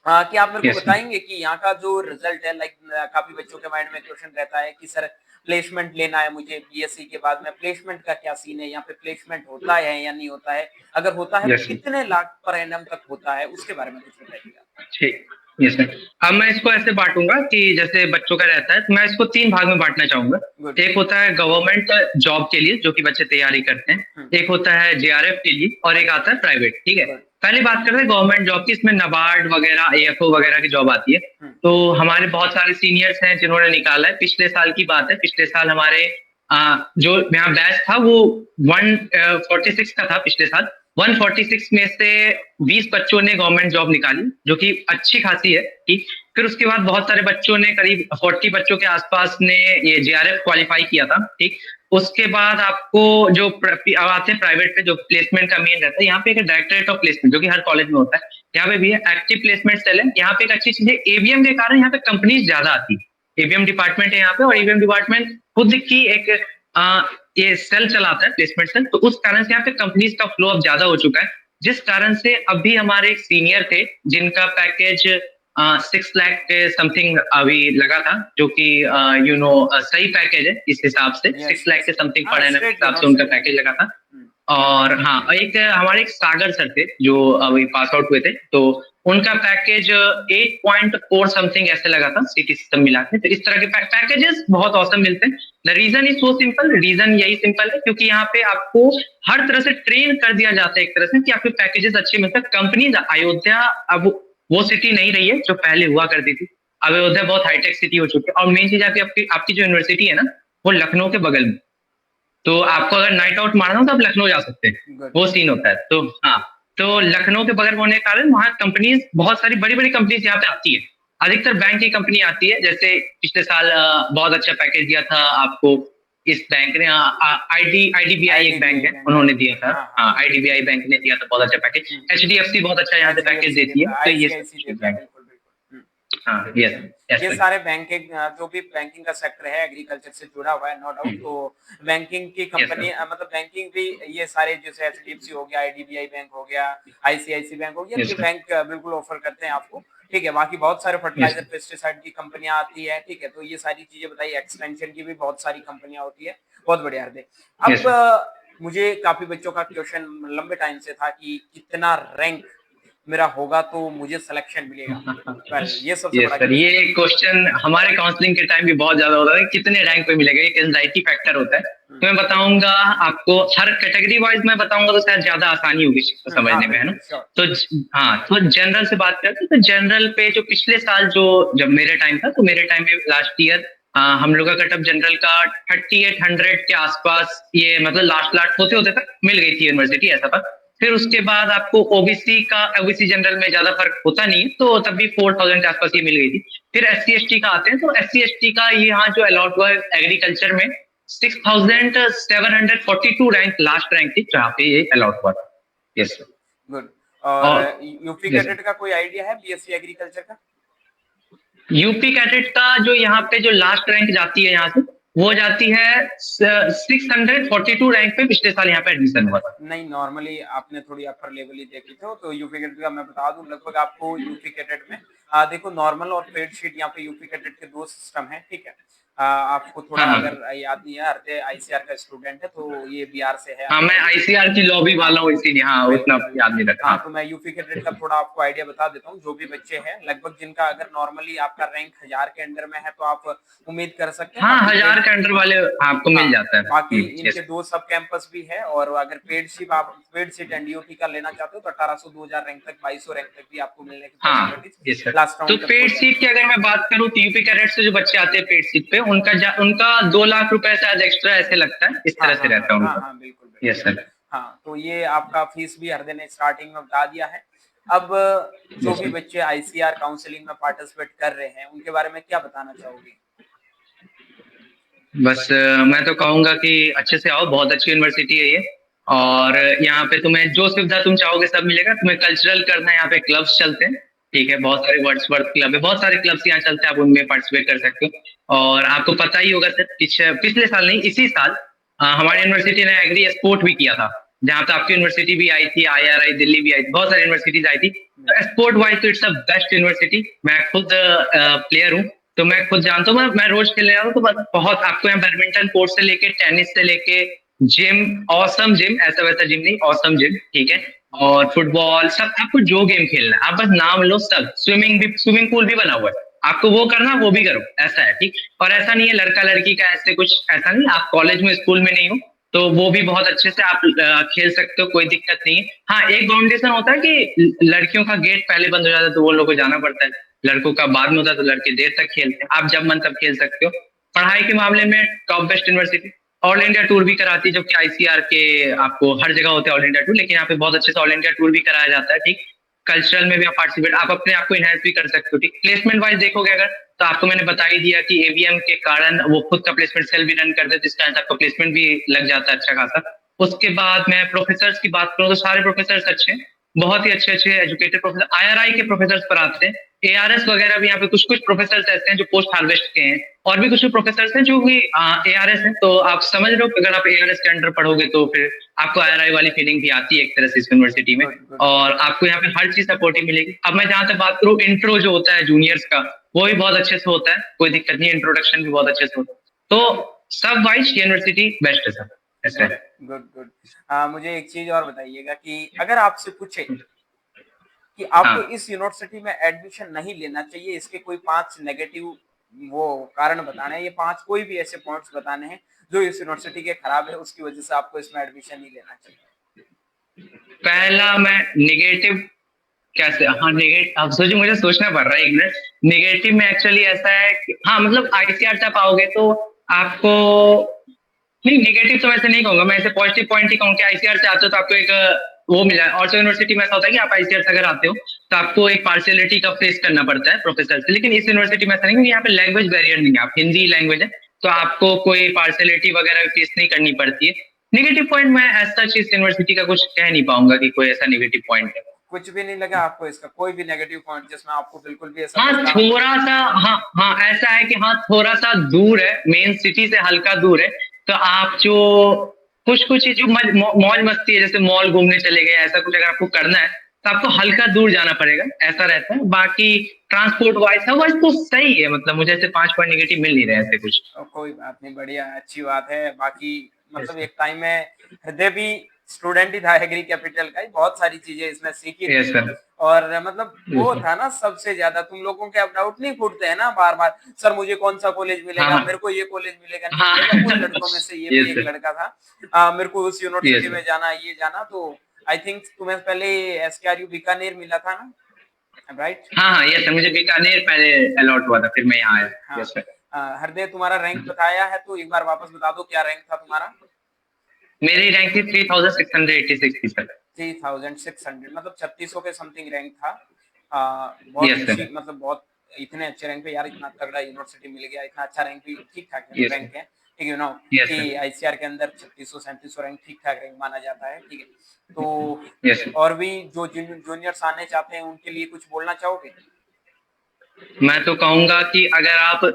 कि आप मेरे को यस। बताएंगे कि यहाँ का जो रिजल्ट है, लाइक काफी बच्चों के माइंड में क्वेश्चन रहता है कि सर प्लेसमेंट लेना है मुझे बीएससी के बाद में, प्लेसमेंट का क्या सीन है, यहाँ पे प्लेसमेंट होता है या नहीं होता है, अगर होता है तो यस। कितने लाख पर एनम तक होता है, उसके बारे में कुछ बताइएगा। ठीक। Yes sir. अब मैं इसको ऐसे बांटूंगा कि जैसे बच्चों का रहता है, तो मैं इसको 3 भाग में बांटना चाहूंगा। गुड। एक होता है गवर्नमेंट जॉब के लिए जो कि बच्चे तैयारी करते हैं, एक होता है जेआरएफ के लिए, और एक आता है प्राइवेट, ठीक है। गुड। पहले बात करते हैं गवर्नमेंट जॉब की, इसमें नाबार्ड वगैरह, एएफओ वगैरह की जॉब आती है। तो हमारे बहुत सारे सीनियर्स हैं जिन्होंने निकाला है, पिछले साल की बात है, पिछले साल हमारे जो यहाँ बैच था वो 146 का था पिछले साल। 146 में से 20 बच्चों ने गवर्नमेंट जॉब निकाली, जो कि अच्छी खासी है, ठीक। फिर उसके बाद बहुत सारे बच्चों ने, करीब 40 बच्चों के आसपास ने ये जेआरएफ क्वालिफाई किया था, ठीक। उसके बाद आपको जो अब आते हैं प्राइवेट पे, जो प्लेसमेंट का मेन रहता है, यहाँ पे एक डायरेक्टरेट ऑफ प्लेसमेंट जो कि हर कॉलेज में होता है, यहाँ पे भी है एक्टिव प्लेसमेंट सेल है। यहाँ पे एक अच्छी चीज है, एवीएम के कारण यहाँ पे कंपनीज ज्यादा आती है। एवीएम डिपार्टमेंट है यहाँ पे, और एवीएम डिपार्टमेंट खुद की एक ये सेल चलाता है, प्लेसमेंट सेल, तो उस कारण से यहाँ पे कंपनीज का फ्लो अब ज्यादा हो चुका है, जिस कारण से अभी हमारे एक सीनियर थे जिनका पैकेज 6 लाख के समथिंग अभी लगा था, जो कि सही पैकेज है इस हिसाब से। 6 लाख के समथिंग पर एनम हिसाब से उनका पैकेज लगा था। और हाँ, एक हमारे एक सागर सर थे जो अभी पास आउट हुए थे, तो उनका पैकेज 8.4 समथिंग ऐसे लगा था सिटी सिस्टम मिला के। तो इस तरह के पैकेजेस बहुत औसम मिलते हैं। The reason is so simple, reason यही सिंपल है क्योंकि यहाँ पे आपको हर तरह से ट्रेन कर दिया जाता है एक तरह से कि आपके पैकेजेस अच्छे मिलते हैं। कंपनीज, अयोध्या अब वो सिटी नहीं रही है जो पहले हुआ करती थी। अब अयोध्या बहुत हाईटेक सिटी हो चुकी है, और मेन चीज आपकी जो यूनिवर्सिटी है ना, वो लखनऊ के बगल में। तो आपको अगर नाइट आउट मारना हो तो आप लखनऊ जा सकते हैं, वो सीन होता है। तो हाँ, तो लखनऊ के बगल में होने के कारण वहाँ कंपनीज, बहुत सारी बड़ी बड़ी कंपनीज यहाँ पे आती है। अधिकतर बैंक की कंपनी आती है, जैसे पिछले साल बहुत अच्छा पैकेज दिया था आपको इस बैंक ने, आईडीबीआई एक बैंक है, उन्होंने दिया था। हाँ, आईडीबीआई बैंक ने दिया था बहुत अच्छा पैकेज। एचडीएफसी बहुत अच्छा यहाँ से पैकेज देती है, तो ये बैंक। हाँ, यस। ये सारे बैंकिंग, जो भी बैंकिंग का सेक्टर है एग्रीकल्चर से जुड़ा हुआ है, नो डाउट। तो बैंकिंग की कंपनी, मतलब बैंकिंग भी ये सारे, जैसे एचडीएफसी हो गया, आईडीबीआई बैंक हो गया, आईसीआईसी बैंक हो गया, ये बैंक बिल्कुल ऑफर करते हैं आपको, ठीक है। बाकी बहुत सारे फर्टिलाइजर पेस्टिसाइड की कंपनियां आती है, ठीक है। तो ये सारी चीजें बताइए, एक्सटेंशन की भी बहुत सारी कंपनियां होती है, बहुत बढ़िया हृदय। अब मुझे काफी बच्चों का क्वेश्चन लंबे टाइम से था कि कितना रैंक मेरा होगा तो मुझे सिलेक्शन मिलेगा। ये सबसे बड़ा सर, ये क्वेश्चन हमारे काउंसलिंग के टाइम भी बहुत ज्यादा होता है, कितने रैंक पे मिलेगा, एक एंजाइटी फैक्टर होता है। तो मैं बताऊंगा आपको हर कैटेगरी वाइज मैं बताऊंगा तो शायद ज्यादा आसानी होगी हाँ समझने में, है ना। बिल्कुल श्योर। तो हाँ, तो जनरल से बात करते हैं तो जनरल पे जो पिछले साल जो जब मेरे टाइम था तो मेरे टाइम में लास्ट ईयर हम लोग का कटअप जनरल का 3800 के आसपास, ये मतलब लास्ट लास्ट होते होते तक मिल गई थी यूनिवर्सिटी, ऐसा था। फिर उसके बाद आपको ओबीसी जनरल में ज्यादा फर्क होता नहीं है, तो तब भी 4000 के आसपास ये मिल गई थी। फिर SC ST का आते हैं तो SC ST का ये यहाँ जो अलॉट हुआ है एग्रीकल्चर में 6742 रैंक लास्ट रैंक थी जहाँ पे ये अलॉट हुआ था। Yes sir. गुड। और और यूपी यस, कैडेट का कोई आइडिया है बीएससी एग्रीकल्चर का? यूपी कैडेट का जो यहाँ पे जो लास्ट रैंक जाती है यहाँ से, वो जाती है 642 रैंक पे। पिछले साल यहाँ पे एडमिशन हुआ था। नहीं, नॉर्मली आपने थोड़ी अपर लेवल ही देखी तो यूपी कैडेट का मैं बता दूं, लगभग आपको यूपी कैडेट में देखो नॉर्मल और पेड शीट यहाँ पे यूपी कैडेट के दो सिस्टम है, ठीक है। आपको थोड़ा हाँ हाँ अगर याद नहीं है, हरदे आईसीआर का स्टूडेंट है तो ये बिहार से है हाँ, मैं अनुभव। आईसीआर की लॉबी हाँ वाला हूँ इसीलिए हाँ उतना बिल्कुल बिल्कुल। याद नहीं रखा। हाँ हाँ तो मैं यूपी कैडेट का थोड़ा आपको आइडिया बता देता हूँ। जो भी बच्चे हैं लगभग जिनका अगर नॉर्मली आपका रैंक 1000 के अंडर में है तो आप उम्मीद कर सकते हैं। हाँ, बाकी 1000 पेड, के अंडर वाले आपको हाँ मिल जाता है। बाकी इनके यस। दो सब कैंपस भी है, और अगर पेड सीट एनडीओटी का लेना चाहते हो तो 1800 2000 रैंक तक 2200 रैंक तक भी आपको मिलने की हाँ पॉसिबिलिटीज यस सर। लास्ट तो राउंड तक हो पेड सीट जाती की अगर मैं बात करूँ तो यूपी कैडेट से जो बच्चे आते हैं पेड सीट पे उनका 2 लाख रुपए शायद एक्स्ट्रा ऐसे लगता है, इस है। तरह हाँ से हाँ रहता है हाँ हाँ उनका। हाँ बिल्कुल बिल्कुल। Yes sir. हाँ तो ये आपका फीस भी हरदे ने स्टार्टिंग में बता दिया है। अब जो यस भी सर। बच्चे आईसीआर काउंसलिंग में पार्टिसिपेट कर रहे हैं उनके बारे में क्या बताना चाहोगे? बस मैं तो कहूंगा कि अच्छे से आओ, बहुत अच्छी यूनिवर्सिटी है ये। और यहाँ पे तुम्हें जो सुविधा तुम चाहोगे सब मिलेगा। तुम्हें कल्चरल करना है, यहाँ पे क्लब्स चलते हैं, ठीक है। बहुत सारे वर्ड्सवर्थ क्लब है, बहुत सारे क्लब्स यहाँ चलते हैं, आप उनमें पार्टिसिपेट कर सकते हो। और आपको पता ही होगा सर, पिछले साल नहीं इसी साल हमारी यूनिवर्सिटी ने एग्री एक्सपोर्ट भी किया था, जहाँ पे आपकी यूनिवर्सिटी भी आई थी, IRI दिल्ली भी आई थी, बहुत सारी यूनिवर्सिटीज आई थी। तो एक्सपोर्ट वाइज तो इट्स अ बेस्ट यूनिवर्सिटी। मैं खुद प्लेयर हूँ, तो मैं खुद जानता हूँ। मैं रोज खेलने जाता हूँ तो बहुत आपको यहाँ बैडमिंटन कोर्ट से लेके टेनिस से लेके जिम, ऑसम जिम, ऐसा वैसा जिम नहीं, ऑसम जिम, ठीक है। और फुटबॉल सब, आपको जो गेम खेलना है आप बस नाम लो, सब। स्विमिंग पूल भी बना हुआ है, आपको वो करना वो भी करो, ऐसा है, ठीक। और ऐसा नहीं है लड़का लड़की का ऐसे कुछ, ऐसा नहीं। आप कॉलेज में स्कूल में नहीं हो तो वो भी बहुत अच्छे से आप खेल सकते हो, कोई दिक्कत नहीं है। हाँ, एक बाउंडेशन होता है कि लड़कियों का गेट पहले बंद हो जाता है तो वो लोग को जाना पड़ता है, लड़कों का बाद में होता है तो लड़के देर तक खेलते हैं। आप जब मन तब खेल सकते हो। पढ़ाई के मामले में top best university. All India tour भी कराती है, जबकि आईसीआर के आपको हर जगह होते हैं ऑल इंडिया टूर, लेकिन यहाँ पे बहुत अच्छे से ऑल इंडिया टूर भी कराया जाता है, ठीक। कल्चरल में भी आप पार्टिसिपेट, आप अपने आप को इनहेंस भी कर सकते हो, ठीक। प्लेसमेंट वाइज देखोगे अगर, तो आपको मैंने बता ही दिया कि एवीएम के कारण वो खुद का प्लेसमेंट सेल भी रन करते हैं, जिस कारण आपका प्लेसमेंट भी लग जाता है अच्छा खासा। उसके बाद मैं प्रोफेसर्स की बात करूँ तो सारे प्रोफेसर्स अच्छे हैं, बहुत ही अच्छे अच्छे एजुकेटेड प्रोफेसर IRI के प्रोफेसर्स पर आते हैं। ARS वगैरह भी यहाँ पे कुछ कुछ प्रोफेसर्स ऐसे हैं जो पोस्ट हार्वेस्ट के हैं, और भी कुछ प्रोफेसर्स हैं जो भी ARS हैं। तो आप समझ लो कि अगर आप ARS के अंडर पढ़ोगे तो फिर आपको IRI वाली फीलिंग भी आती है एक तरह से इस यूनिवर्सिटी में। Good good. और आपको यहाँ पे हर चीज सपोर्टिव मिलेगी। अब मैं जहाँ तक बात करूँ, इंट्रो जो होता है जूनियर्स का, वो भी बहुत अच्छे से होता है, कोई दिक्कत नहीं, इंट्रोडक्शन भी बहुत अच्छे से होता है। तो सब वाइज यूनिवर्सिटी बेस्ट है सर, ऐसा गुड है। Good good. मुझे एक चीज और बताइएगा कि अगर आपसे पूछे कि आपको हाँ इस यूनिवर्सिटी में एडमिशन नहीं लेना चाहिए, इसके कोई 5 नेगेटिव वो कारण बताने हैं, ये 5 कोई भी ऐसे पॉइंट्स बताने हैं जो इस यूनिवर्सिटी के खराब है, उसकी वजह से आपको इसमें एडमिशन नहीं लेना चाहिए। पहला मैं निगेटिव कैसे, हाँ निगेटिव, अब सोचिए मुझे सोचना पड़ रहा है एक मिनट। निगेटिव में एक्चुअली ऐसा है कि हाँ, मतलब आईसीआर तक आओगे तो आपको, नहीं निगेटिव तो वैसे नहीं कहूंगा मैं, ऐसे पॉजिटिव पॉइंट ही कहूंगा। आईसीआर से आते हो तो आपको एक वो मिला है। और तो यूनिवर्सिटी में ऐसा होता है कि आप आईसीआर से अगर आते हो तो आपको एक पार्शियलिटी का फेस करना पड़ता है प्रोफेसर से, लेकिन इस यूनिवर्सिटी में ऐसा नहीं, क्योंकि यहाँ पे लैंग्वेज बैरियर नहीं है, आप हिंदी लैंग्वेज है तो आपको कोई पार्शियलिटी वगैरह फेस नहीं करनी पड़ती है। निगेटिव पॉइंट मैं ऐसा चीज यूनिवर्सिटी का कुछ कह नहीं पाऊंगा कि कोई ऐसा निगेटिव पॉइंट है। कुछ भी नहीं लगा आपको इसका कोई भी नेगेटिव पॉइंट जिसमें आपको बिल्कुल भी ऐसा हाँ पछतावा? थोड़ा सा, हाँ हाँ ऐसा है कि हाँ थोड़ा सा दूर है, मेन सिटी से हल्का दूर है। तो आप जो कुछ कुछ जो मौज मस्ती है, जैसे मॉल घूमने चले गए, ऐसा कुछ अगर आपको करना है तो आपको हल्का दूर जाना पड़ेगा, ऐसा रहता है। बाकी ट्रांसपोर्ट वाइज सब वाइज तो सही है, मतलब मुझे ऐसे 5 पॉइंट निगेटिव मिल नहीं रहे ऐसे कुछ। कोई बात नहीं, बढ़िया अच्छी बात है। बाकी मतलब एक टाइम में हृदय भी स्टूडेंट ही था एग्री कैपिटल का ही, बहुत सारी चीजें इसने सीखी यस थी। सर। और मतलब वो था ना सबसे ज्यादा, तुम लोगों के अब डाउट नहीं फूटते हैं ना बार बार, सर मुझे कौन सा कॉलेज हाँ मिलेगा, हाँ मेरे को ये कॉलेज मिलेगा नहीं हाँ। मिलेगा। उन लड़कों में से ये भी यस एक सर। लड़का था। मेरे को उस यस यूनिवर्सिटी में सर। जाना, ये जाना, तो आई थिंक तुम्हें पहले एसकेआरयू बीकानेर मिला था ना, राइट? हाँ हाँ यस सर, मुझे बीकानेर पहले अलॉट हुआ था, फिर मैं यहाँ आया। हाँ। Yes sir. हरदेव तुम्हारा रैंक बताया है तो एक बार वापस बता दो, क्या रैंक था तुम्हारा? मेरी रैंक थी 3686 थी सर। 3600, मतलब 3600 के समथिंग रैंक था। बहुत यस अच्छी, सर। मतलब बहुत इतने अच्छे रैंक पे यार, इतना तगड़ा यूनिवर्सिटी मिल गया, इतना अच्छा रैंक भी ठीक ठाक यस रैंक सर। है, ठीक है ना? यस कि सर। आईसीआर के अंदर 3600 3700 रैंक ठीक ठाक रैंक माना जाता है, ठीक है। तो यस सर। और भी जो जूनियर्स आने चाहते हैं उनके लिए कुछ बोलना चाहोगे? मैं तो कहूंगा कि अगर आप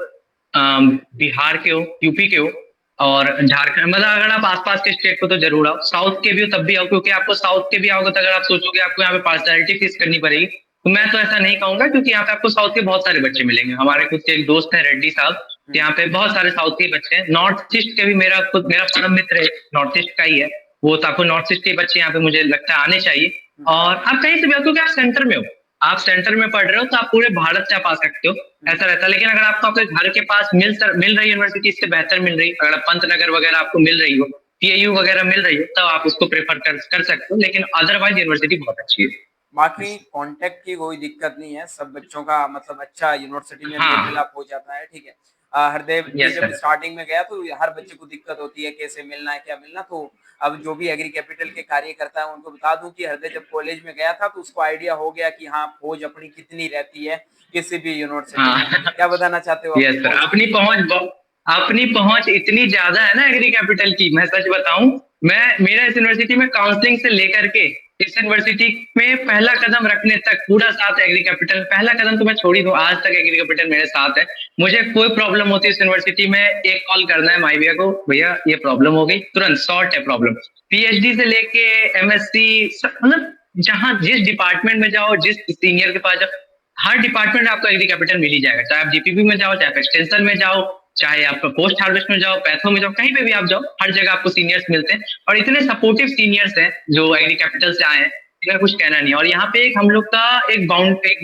बिहार के हो, यूपी के हो और झारखंड, मतलब अगर आप आसपास के स्टेट को तो जरूर आओ, साउथ के भी हो तब भी आओ, क्योंकि आपको साउथ के भी आओगे तो अगर आप सोचोगे आपको यहाँ पे पार्सनैलिटी फेस करनी पड़ेगी, तो मैं तो ऐसा नहीं कहूंगा, क्योंकि यहाँ पे आपको साउथ के बहुत सारे बच्चे मिलेंगे। हमारे खुद के एक दोस्त हैं रेड्डी साहब, तो यहाँ पे बहुत सारे साउथ के बच्चे हैं। नॉर्थ ईस्ट के भी मेरा परम मित्र है, नॉर्थ ईस्ट का ही है वो, तो आपको नॉर्थ ईस्ट के बच्चे यहाँ पे मुझे लगता है आने चाहिए। और आप कहीं से भी आओ, क्योंकि आप सेंटर में हो, आप सेंटर में पढ़ रहे हो, तो आप पूरे भारत से आप आ सकते हो, ऐसा रहता है। लेकिन अगर आपको आपके घर के पास मिल रही यूनिवर्सिटी इससे बेहतर मिल रही, अगर पंतनगर वगैरह आपको मिल रही हो, पीएयू वगैरह मिल रही हो, तब आप उसको प्रेफर कर सकते हो, लेकिन अदरवाइज यूनिवर्सिटी बहुत अच्छी है। बाकी कांटेक्ट की कोई दिक्कत नहीं है, सब बच्चों का मतलब अच्छा यूनिवर्सिटी में मेल हाँ। मिलाप हो जाता है, ठीक है। हरदेव भी यस जब सर। स्टार्टिंग में गया तो हर बच्चे को दिक्कत होती है कैसे मिलना है क्या मिलना, तो अब जो भी एग्री कैपिटल के कार्यकर्ता है उनको बता दूं कि हरदेव जब कॉलेज में गया था तो उसको आइडिया हो गया कि हाँ फौज अपनी कितनी रहती है किसी भी यूनिवर्सिटी में। हाँ। क्या बताना चाहते हो यस अपनी सर, फौज की? अपनी पहुंच इतनी ज्यादा है ना एग्री कैपिटल की, मैं सच बताऊं, मैं मेरा इस यूनिवर्सिटी में काउंसलिंग से लेकर के इस यूनिवर्सिटी में पहला कदम रखने तक पूरा साथ एग्री कैपिटल, पहला कदम तो मैं छोड़ ही दूं, आज तक एग्री कैपिटल मेरे साथ है। मुझे कोई प्रॉब्लम होती है इस यूनिवर्सिटी में, एक कॉल करना है माई भैया को, भैया ये प्रॉब्लम हो गई, तुरंत सॉर्ट है प्रॉब्लम। पीएचडी से लेके एमएससी, मतलब जहां जिस डिपार्टमेंट में जाओ, जिस सीनियर के पास जाओ, हर डिपार्टमेंट में आपको एग्री कैपिटल मिल ही जाएगा, चाहे आप जीपीपी में जाओ, चाहे आप एक्सटेंशन में जाओ, चाहे आप पोस्ट हार्वेस्ट में जाओ, पैथो में जाओ, कहीं पे भी आप जाओ, हर जगह आपको सीनियर्स मिलते हैं। और इतने सपोर्टिव सीनियर्स हैं जो एग्री कैपिटल से आए हैं, इनका कुछ कहना नहीं। और यहाँ पे एक हम लोग का एक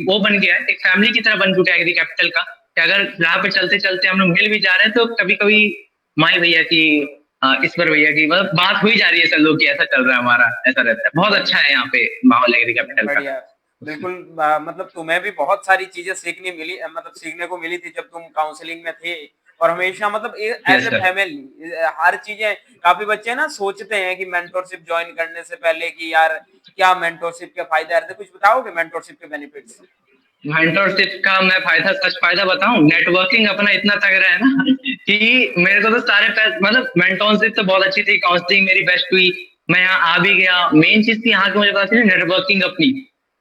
वो बन गया है, एक फैमिली की तरह बन चुका है एग्री कैपिटल का, कि अगर राह पे चलते चलते हम लोग मिल भी जा रहे हैं तो कभी कभी माई भैया की, ईश्वर भैया की, मतलब बात हुई जा रही है सर लोग की, ऐसा चल रहा है हमारा, ऐसा रहता है। बहुत अच्छा है यहाँ पे माहौल एग्री कैपिटल का। बढ़िया, बिल्कुल। मतलब तुम्हें भी बहुत सारी चीजें सीखने मिली, मतलब सीखने को मिली थी जब तुम काउंसलिंग में थे। और हमेशा मतलब एज यस ए सर। फैमिली हर चीजें, काफी बच्चे ना सोचते हैं कि मेंटोरशिप ज्वाइन करने से पहले कि यार क्या मेंटोरशिप के फायदे रहते हैं, कुछ बताओगे मेंटोरशिप के बेनिफिट्स? मेंटोरशिप का मैं सच फायदा बताऊं, नेटवर्किंग अपना इतना तगड़ा है ना कि मेरे को तो मतलब मेंटोरशिप तो बहुत अच्छी थी, काउंसलिंग मेरी बेस्ट हुई, मैं यहाँ आ भी गया। मेन चीज थी यहाँ की मुझे पता चली नेटवर्किंग अपनी।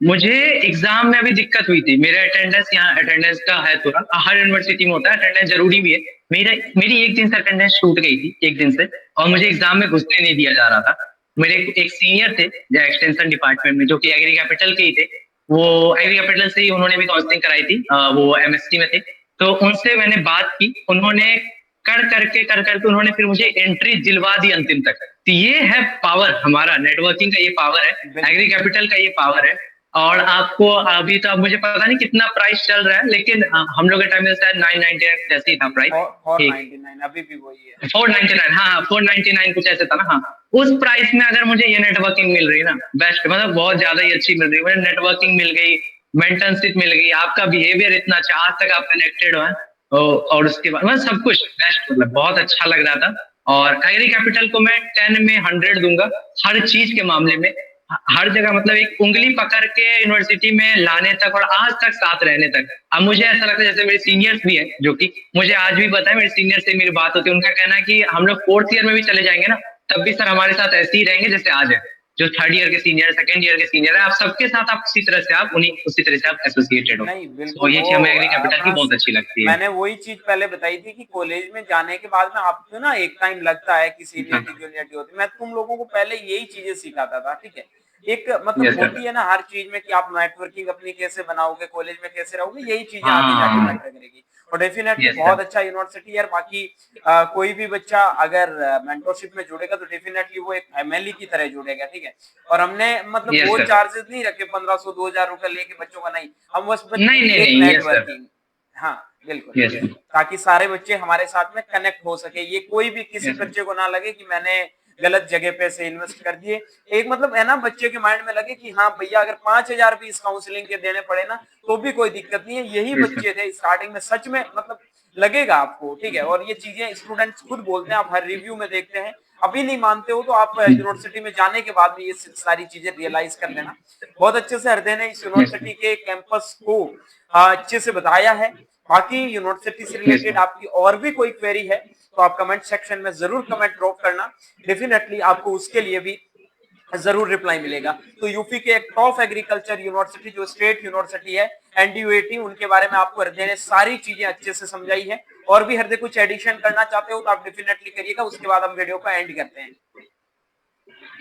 मुझे एग्जाम में अभी दिक्कत हुई थी, मेरा अटेंडेंस, यहाँ अटेंडेंस का है थोड़ा, हर यूनिवर्सिटी में होता है अटेंडेंस, जरूरी भी है। मेरी एक दिन से अटेंडेंस छूट गई थी, एक दिन से, और मुझे एग्जाम में घुसने नहीं दिया जा रहा था। मेरे एक सीनियर थे एक्सटेंशन डिपार्टमेंट में, जो कि एग्री कैपिटल के ही थे, वो एग्री कैपिटल से ही उन्होंने भी काउंसलिंग कराई थी, वो एमएसटी में थे। तो उनसे मैंने बात की, उन्होंने कर करके उन्होंने फिर मुझे एंट्री दिलवा दी अंतिम तक। तो ये है पावर, हमारा नेटवर्किंग का ये पावर है, एग्री बिल्कुल। कैपिटल का ये पावर है। और आपको अभी तो अब मुझे पता नहीं कितना प्राइस चल रहा है, लेकिन हम लोग के टाइम में शायद 999 जैसे ही था प्राइस। फोर ठीक। 99 अभी भी वही है। 499, हाँ 499 कुछ ऐसे था ना, हाँ। उस प्राइस में अगर मुझे ये नेटवर्किंग मिल रही ना, बेस्ट, मतलब बहुत ज्यादा ही अच्छी मिल रही है मुझे, नेटवर्किंग मिल गई, मेंटरशिप मिल गई, आपका बिहेवियर इतना अच्छा, आज तक आप कनेक्टेड हो हैं। और उसके बाद मतलब सब कुछ बेस्ट, मतलब बहुत अच्छा लग रहा था। और एग्री कैपिटल को मैं 10 में 100 दूंगा, हर चीज के मामले में, हर जगह, मतलब एक उंगली पकड़ के यूनिवर्सिटी में लाने तक और आज तक साथ रहने तक। अब मुझे ऐसा लगता है जैसे मेरे सीनियर्स भी हैं, जो कि मुझे आज भी पता है, मेरे सीनियर से मेरी बात होती है, उनका कहना है कि हम लोग 4th ईयर में भी चले जाएंगे ना, तब भी सर हमारे साथ ऐसे ही रहेंगे जैसे आज है। जो 3rd ईयर के सीनियर, 2nd ईयर के सीनियर है, आप सबके साथ आप उसी तरह से आप उन्हीं उसी तरह से आप एसोसिएटेड हो। नहीं तो बिल्कुल, ये वो चीज हमें एग्री कैपिटल की अपना बहुत अच्छी लगती है। मैंने वही चीज पहले बताई थी कि कॉलेज में जाने के बाद में आपको ना एक टाइम लगता है कि सीनियरिटी हाँ। जूनियरिटी होती है, मैं तुम लोगों को पहले यही चीजें सिखाता था, ठीक है। एक मतलब यस होती सर। है ना हर चीज में कि आप नेटवर्किंग अपनी कैसे बनाओगे, कॉलेज में कैसे रहोगे, यही चीजें आगे जाके हाँ। मैटर करेगी। और डेफिनेटली Yes, बहुत sir. अच्छा यूनिवर्सिटी है। बाकी कोई भी बच्चा अगर मेंटरशिप में जुड़ेगा तो डेफिनेटली वो एक फैमिली की तरह जुड़ेगा, ठीक है। और हमने मतलब Yes, वो sir. चार्जेस नहीं रखे 1500-2000 रुपए लेके बच्चों का, नहीं, हम बस नहीं नहीं एक नहीं, यस सर, नेटवर्किंग। हाँ, बिल्कुल, यस सर, ताकि सारे बच्चे हमारे साथ में कनेक्ट हो सके। ये कोई भी किसी यस सर, बच्चे को ना लगे कि मैंने गलत जगह पे से इन्वेस्ट कर दिए। एक मतलब है ना, बच्चे के माइंड में लगे कि हाँ भैया, अगर 5000 भी इस काउंसलिंग के देने पड़े ना तो भी कोई दिक्कत नहीं है। यही यस सर, बच्चे थे स्टार्टिंग में, सच में मतलब लगेगा आपको, ठीक है। और ये चीजें स्टूडेंट्स खुद बोलते हैं, आप हर रिव्यू में देखते हैं। अभी नहीं मानते हो तो आप यूनिवर्सिटी में जाने के बाद में ये सारी चीजें रियलाइज कर लेना। बहुत अच्छे से हृदय ने इस यस यूनिवर्सिटी के कैंपस को अच्छे से बताया है। बाकी यूनिवर्सिटी से रिलेटेड सर, आपकी और भी कोई क्वेरी है तो आप कमेंट सेक्शन में जरूर कमेंट ड्रॉप करना, डेफिनेटली आपको उसके लिए भी जरूर रिप्लाई मिलेगा। तो यूपी के एक टॉप एग्रीकल्चर यूनिवर्सिटी जो स्टेट यूनिवर्सिटी है एनडीयूएटी, उनके बारे में आपको हृदय ने सारी चीजें अच्छे से समझाई है। और भी हृदय कुछ एडिशन करना चाहते हो तो आप डेफिनेटली करिएगा, उसके बाद हम वीडियो को एंड करते हैं।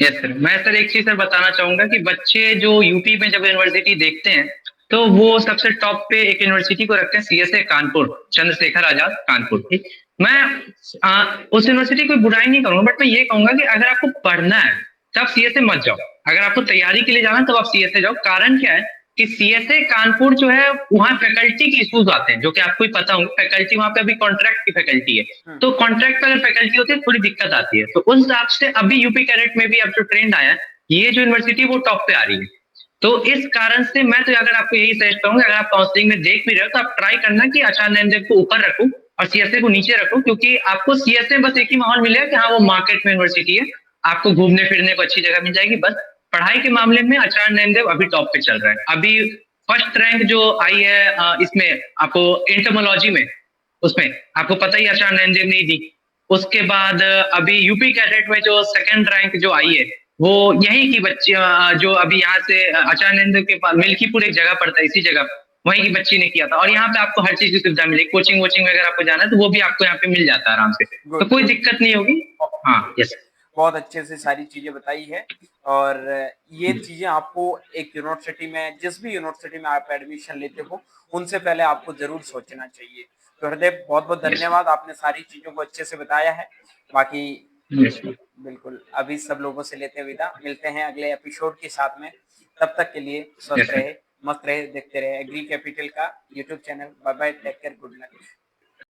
Yes sir. मैं सर एक चीज सर बताना चाहूंगा कि बच्चे जो यूपी में जब यूनिवर्सिटी देखते हैं तो वो सबसे टॉप पे एक यूनिवर्सिटी को रखते हैं, सीएसए कानपुर, चंद्रशेखर आजाद कानपुर। ठीक, मैं उस यूनिवर्सिटी की बुराई नहीं करूंगा, बट मैं ये कहूंगा कि अगर आपको पढ़ना है तब सीएसए मत जाओ। अगर आपको तैयारी के लिए जाना है तब आप सीएसए जाओ। कारण क्या है कि सीएसए कानपुर जो है वहाँ फैकल्टी के इश्यूज आते हैं, जो कि आपको ही पता होंगे, फैकल्टी वहाँ पे अभी कॉन्ट्रैक्ट की फैकल्टी है। तो कॉन्ट्रैक्ट पर अगर फैकल्टी होती है थोड़ी दिक्कत आती है। तो उस हिसाब से अभी यूपी कैडेट में भी अब जो ट्रेंड आया है, ये जो यूनिवर्सिटी वो टॉप पे आ रही है। तो इस कारण से मैं तो अगर आपको यही सजेस्ट करूंगा, अगर आप काउंसलिंग में देख भी रहे हो तो आप ट्राई करना कि आचार्य नरेंद्र को ऊपर रखो और सीएसए को नीचे रखो, क्योंकि आपको सीएसए बस एक ही माहौल मिलेगा कि हाँ वो मार्केट में यूनिवर्सिटी है, आपको घूमने फिरने को अच्छी जगह मिल जाएगी। बस पढ़ाई के मामले में आचार्य नरेंद्र अभी टॉप पे चल रहा है। अभी फर्स्ट रैंक जो आई है इसमें आपको एंटोमोलॉजी में, उसमें आपको पता ही आचार्य नरेंद्र ने दी। उसके बाद अभी यूपी कैडेट में जो सेकंड रैंक जो आई है वो यहीं की बच्ची जो अभी यहाँ से आचार्य नरेंद्र के पास मिल्कीपुर एक जगह पड़ता है, इसी जगह वहीं की बच्ची ने किया था। और यहाँ पे आपको हर चीज की सुविधा मिलेगी, कोचिंग वोचिंग अगर आपको जाना है तो वो भी आपको यहाँ पे मिल जाता है आराम से, तो गुड कोई गुड, दिक्कत नहीं होगी। हाँ, यस। बहुत अच्छे से सारी चीजें बताई है। और ये चीजें आपको एक यूनिवर्सिटी में, जिस भी यूनिवर्सिटी में आप एडमिशन लेते हो, उनसे पहले आपको जरूर सोचना चाहिए। तो हृदय बहुत बहुत यस, धन्यवाद, आपने सारी चीजों को अच्छे से बताया है। बाकी यस, बिल्कुल अभी सब लोगों से लेते हैं विदा, मिलते हैं अगले एपिसोड के साथ में। तब तक के लिए स्वस्थ यस। रहे, मस्त रहे, देखते रहे एग्री कैपिटल का YouTube channel. Bye bye, take care, good luck.